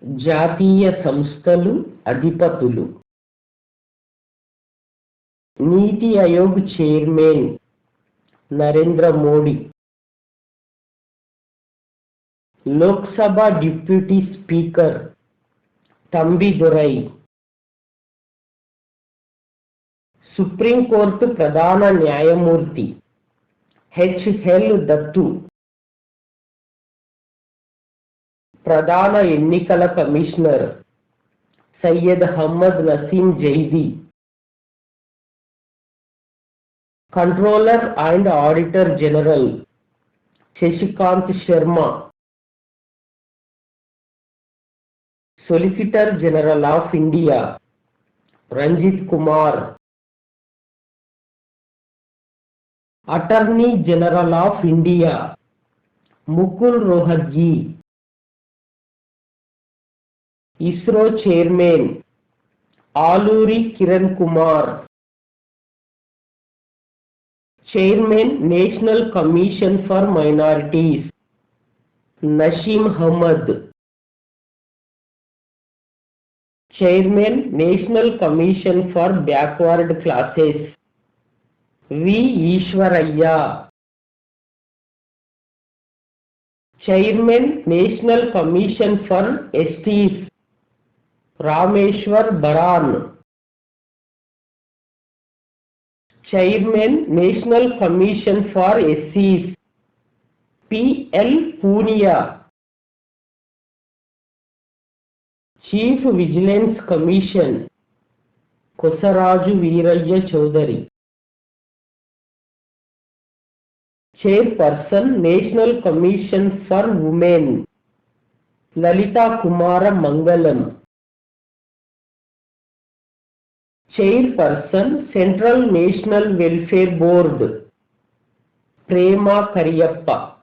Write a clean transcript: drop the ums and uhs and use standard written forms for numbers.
జాతీయ సంస్థలు అధిపతులు. NITI Aayog chairman Narendra Modi. Lok Sabha deputy speaker Thambidurai. Supreme court ప్రధాన న్యాయమూర్తి హెచ్ఎల్ దత్తు. ప్రధాన ఎన్నికల commissioner Syed Ahmed Nasim Zaidi. Controller and auditor general Shashikant Sharma. Solicitor general of India Ranjit Kumar. Attorney general of India Mukul Rohatgi. ISRO chairman Aluri Kiran Kumar. Chairman national commission for minorities Nasim Ahmed. Chairman national commission for backward classes V Eswaraiah. Chairman national commission for STs Rameshwar Baran. Chairman national commission for ఎస్సీస్ PL Punia. Chief vigilance commission Kosaraju Veeraiah Chowdary. Chairperson national commission for women Lalitha Kumaramangalam. Chairperson central national welfare board Prema Cariappa.